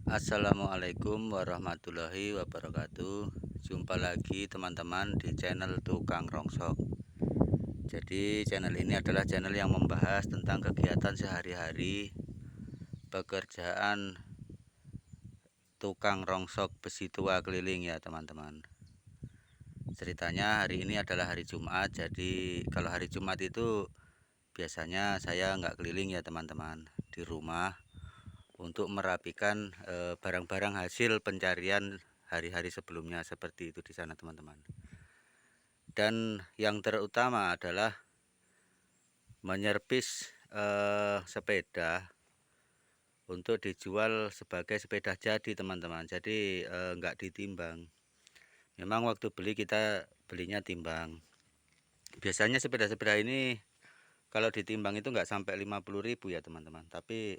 Assalamualaikum warahmatullahi wabarakatuh. Jumpa lagi teman-teman di channel Tukang Rongsok. Jadi channel ini adalah channel yang membahas tentang kegiatan sehari-hari pekerjaan tukang rongsok besi tua keliling ya teman-teman. Ceritanya hari ini adalah hari Jumat. Jadi kalau hari Jumat itu biasanya saya nggak keliling ya teman-teman, di rumah untuk merapikan barang-barang hasil pencarian hari-hari sebelumnya, seperti itu di sana teman-teman. Dan yang terutama adalah menyervis sepeda untuk dijual sebagai sepeda jadi teman-teman. Jadi nggak ditimbang. Memang waktu beli kita belinya timbang. Biasanya sepeda-sepeda ini kalau ditimbang itu nggak sampai 50.000 ya teman-teman. Tapi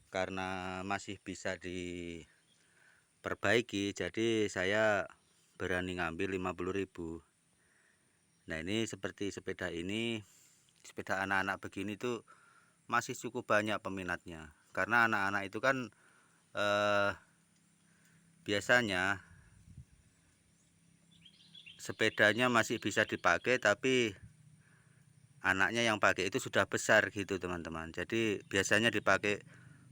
karena masih bisa diperbaiki, jadi saya berani ngambil 50.000. Nah ini seperti sepeda ini, sepeda anak-anak begini tuh masih cukup banyak peminatnya. Karena anak-anak itu kan biasanya sepedanya masih bisa dipakai, tapi anaknya yang pakai itu sudah besar gitu teman-teman. Jadi biasanya dipakai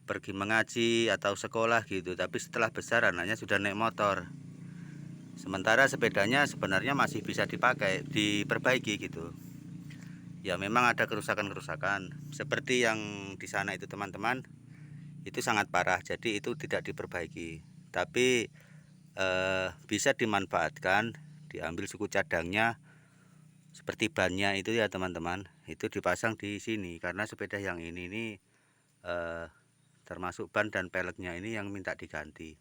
pergi mengaji atau sekolah gitu, tapi setelah besar anaknya sudah naik motor. Sementara sepedanya sebenarnya masih bisa dipakai, diperbaiki gitu. Ya memang ada kerusakan-kerusakan seperti yang di sana itu teman-teman, itu sangat parah, jadi itu tidak diperbaiki. Tapi bisa dimanfaatkan, diambil suku cadangnya seperti bannya itu ya teman-teman, itu dipasang di sini. Karena sepeda yang ini termasuk ban dan peleknya ini yang minta diganti.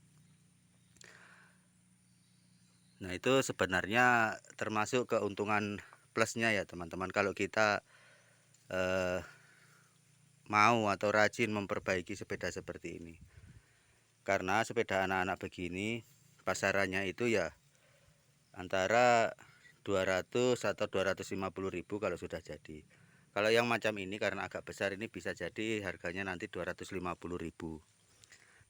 Nah itu sebenarnya termasuk keuntungan plusnya ya teman-teman, kalau kita mau atau rajin memperbaiki sepeda seperti ini. Karena sepeda anak-anak begini pasarannya itu ya antara 200 atau 250.000 kalau sudah jadi. Kalau yang macam ini karena agak besar ini bisa jadi harganya nanti 250.000.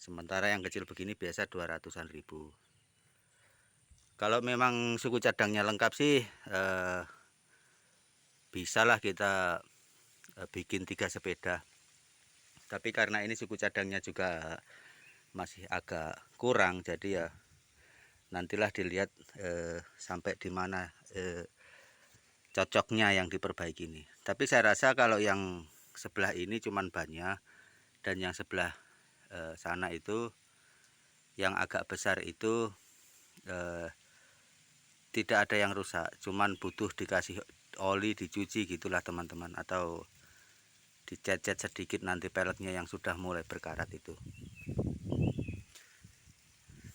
Sementara yang kecil begini biasa 200-an ribu. Kalau memang suku cadangnya lengkap sih bisalah kita bikin 3 sepeda. Tapi karena ini suku cadangnya juga masih agak kurang, jadi ya nantilah dilihat sampai di mana cocoknya yang diperbaiki ini. Tapi saya rasa kalau yang sebelah ini cuman bannya, dan yang sebelah sana itu yang agak besar itu tidak ada yang rusak, cuman butuh dikasih oli, dicuci gitulah teman-teman, atau dicet-cet sedikit nanti peleknya yang sudah mulai berkarat itu.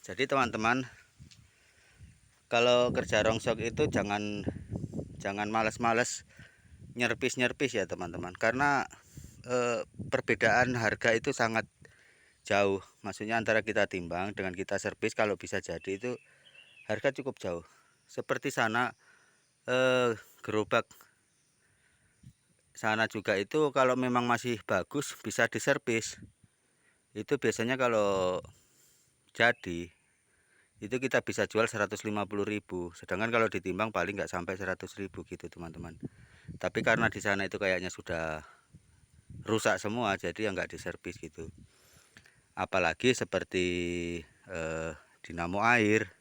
Jadi teman-teman, kalau kerja rongsok itu jangan males-males nyerpis ya teman-teman, karena perbedaan harga itu sangat jauh. Maksudnya antara kita timbang dengan kita servis, kalau bisa jadi itu harga cukup jauh. Seperti sana gerobak sana juga itu kalau memang masih bagus bisa diservis. Itu biasanya kalau jadi itu kita bisa jual 150.000, sedangkan kalau ditimbang paling nggak sampai 100.000 gitu teman-teman. Tapi karena di sana itu kayaknya sudah rusak semua, jadi ya nggak diservis gitu. Apalagi seperti dinamo air.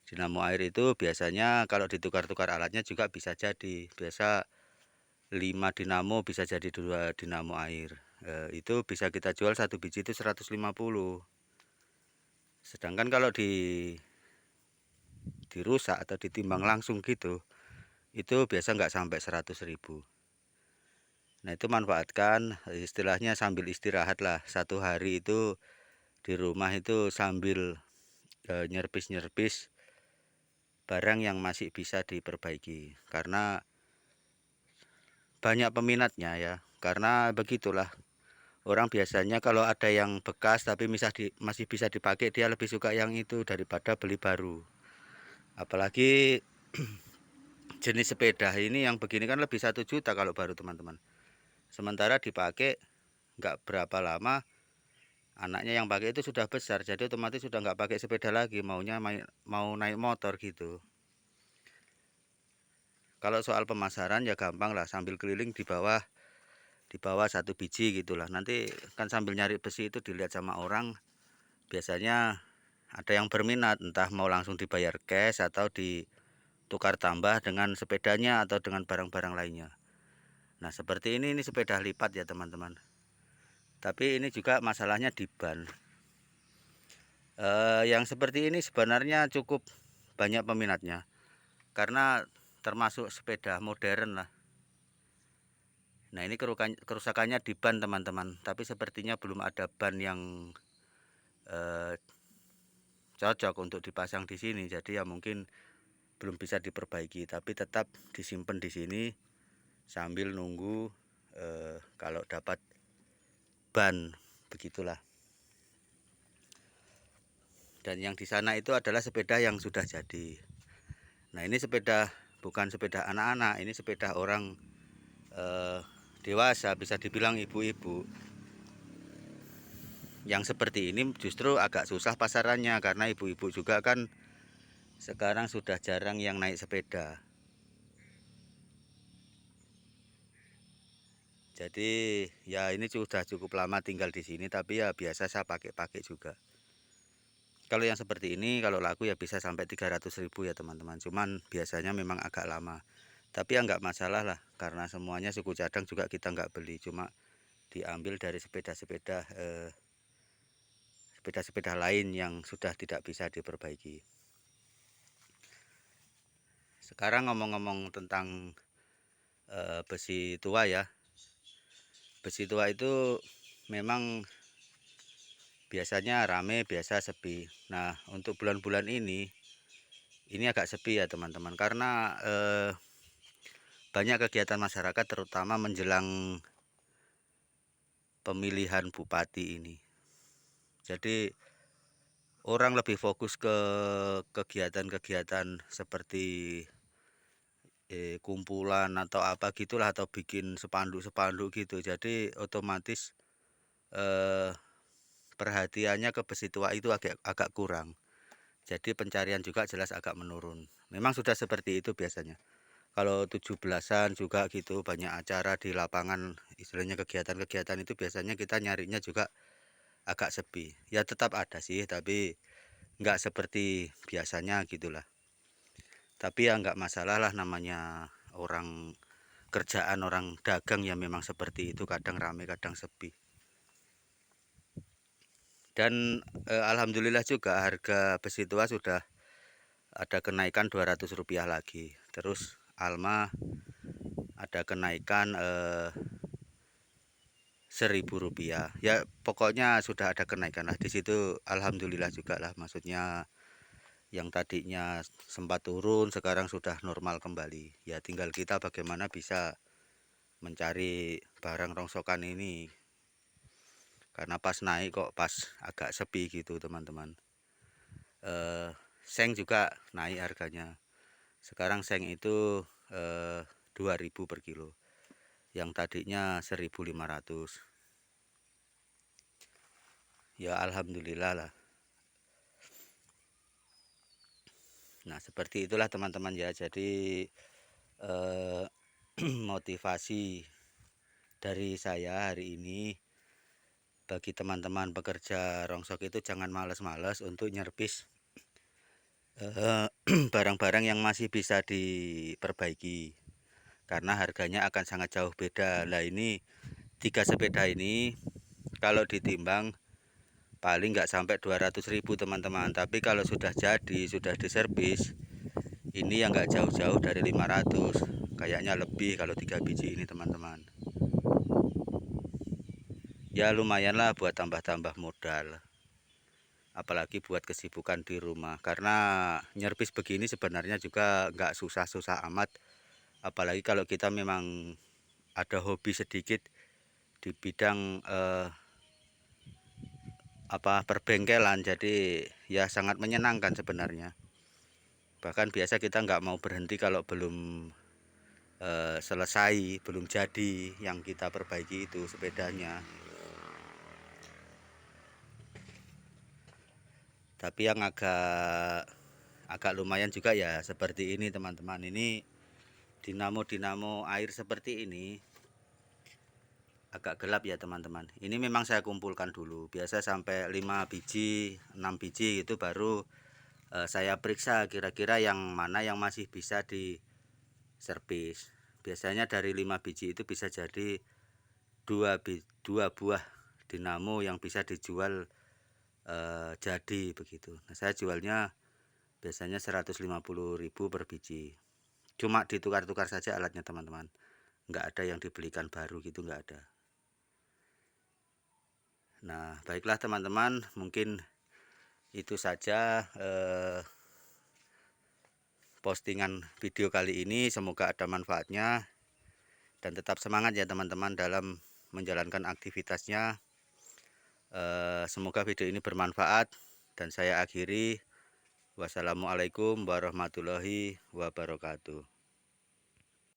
Dinamo air itu biasanya kalau ditukar-tukar alatnya juga bisa jadi. Biasa 5 dinamo bisa jadi 2 dinamo air. Itu bisa kita jual satu biji itu 150. Sedangkan kalau dirusak atau ditimbang langsung gitu, itu biasa nggak sampai 100.000. Nah itu manfaatkan, istilahnya sambil istirahat lah. Satu hari itu di rumah itu sambil nyerpis-nyerpis barang yang masih bisa diperbaiki. Karena banyak peminatnya ya. Karena begitulah, orang biasanya kalau ada yang bekas tapi masih bisa dipakai, dia lebih suka yang itu daripada beli baru. Apalagi jenis sepeda ini yang begini kan lebih 1 juta kalau baru teman-teman. Sementara dipakai nggak berapa lama anaknya yang pakai itu sudah besar, jadi otomatis sudah nggak pakai sepeda lagi, maunya mau naik motor gitu. Kalau soal pemasaran ya gampang lah, sambil keliling di bawah satu biji gitulah. Nanti kan sambil nyari besi itu dilihat sama orang, biasanya ada yang berminat, entah mau langsung dibayar cash atau ditukar tambah dengan sepedanya atau dengan barang-barang lainnya. Nah seperti ini sepeda lipat ya teman-teman. Tapi ini juga masalahnya di ban. Yang seperti ini sebenarnya cukup banyak peminatnya, karena termasuk sepeda modern lah. Nah ini kerusakannya di ban teman-teman, tapi sepertinya belum ada ban yang cocok untuk dipasang di sini, jadi ya mungkin belum bisa diperbaiki, tapi tetap disimpan di sini sambil nunggu kalau dapat ban, begitulah. Dan yang di sana itu adalah sepeda yang sudah jadi. Nah ini sepeda bukan sepeda anak-anak, ini sepeda orang dewasa, bisa dibilang ibu-ibu. Yang seperti ini justru agak susah pasarannya, karena ibu-ibu juga kan sekarang sudah jarang yang naik sepeda. Jadi ya ini sudah cukup lama tinggal di sini, tapi ya biasa saya pakai juga. Kalau yang seperti ini kalau laku ya bisa sampai 300.000 ya teman-teman. Cuman biasanya memang agak lama. Tapi ya nggak masalah lah, karena semuanya suku cadang juga kita nggak beli, cuma diambil dari sepeda-sepeda lain yang sudah tidak bisa diperbaiki. Sekarang ngomong-ngomong tentang besi tua ya. Besi tua itu memang biasanya rame, biasa sepi. Nah untuk bulan-bulan ini agak sepi ya teman-teman, karena banyak kegiatan masyarakat terutama menjelang pemilihan bupati ini. Jadi orang lebih fokus ke kegiatan-kegiatan seperti kumpulan atau apa gitulah, atau bikin spanduk-spanduk gitu. Jadi otomatis perhatiannya ke besi tua itu agak kurang. Jadi pencarian juga jelas agak menurun. Memang sudah seperti itu biasanya. Kalau 17-an juga gitu, banyak acara di lapangan, istilahnya kegiatan-kegiatan itu biasanya kita nyarinya juga agak sepi. Ya tetap ada sih, tapi nggak seperti biasanya gitulah. Tapi ya nggak masalah lah, namanya orang kerjaan, orang dagang ya memang seperti itu, kadang rame kadang sepi. Dan alhamdulillah juga harga besi tua sudah ada kenaikan Rp200 lagi. Terus Alma ada kenaikan Rp1.000. Ya pokoknya sudah ada kenaikan lah di situ. Alhamdulillah juga lah, maksudnya yang tadinya sempat turun sekarang sudah normal kembali. Ya tinggal kita bagaimana bisa mencari barang rongsokan ini, karena pas naik kok pas agak sepi gitu teman-teman. Seng juga naik harganya. Sekarang seng itu 2.000 per kilo, yang tadinya 1.500. Ya alhamdulillah lah. Nah seperti itulah teman-teman ya. Jadi motivasi dari saya hari ini bagi teman-teman pekerja rongsok itu jangan males-males untuk nyervis barang-barang yang masih bisa diperbaiki, karena harganya akan sangat jauh beda. Lah ini 3 sepeda ini kalau ditimbang paling nggak sampai 200.000 teman-teman, tapi kalau sudah jadi, sudah diservis, ini yang nggak jauh-jauh dari 500, kayaknya lebih kalau 3 biji ini teman-teman. Ya lumayan lah buat tambah-tambah modal, apalagi buat kesibukan di rumah, karena nyervis begini sebenarnya juga nggak susah-susah amat, apalagi kalau kita memang ada hobi sedikit di bidang perbengkelan. Jadi ya sangat menyenangkan sebenarnya. Bahkan biasa kita nggak mau berhenti kalau belum selesai, belum jadi yang kita perbaiki itu sepedanya. Tapi yang agak lumayan juga ya seperti ini teman-teman. Ini dinamo air seperti ini agak gelap ya teman-teman. Ini memang saya kumpulkan dulu, biasa sampai 5 biji 6 biji itu baru saya periksa kira-kira yang mana yang masih bisa di servis. Biasanya dari 5 biji itu bisa jadi 2 buah dinamo yang bisa dijual jadi begitu. Nah, saya jualnya biasanya 150.000 per biji. Cuma ditukar-tukar saja alatnya teman-teman. Nggak ada yang dibelikan baru gitu, nggak ada. Nah, baiklah teman-teman, mungkin itu saja postingan video kali ini. Semoga ada manfaatnya dan tetap semangat ya teman-teman dalam menjalankan aktivitasnya. Semoga video ini bermanfaat dan saya akhiri. Wassalamualaikum warahmatullahi wabarakatuh.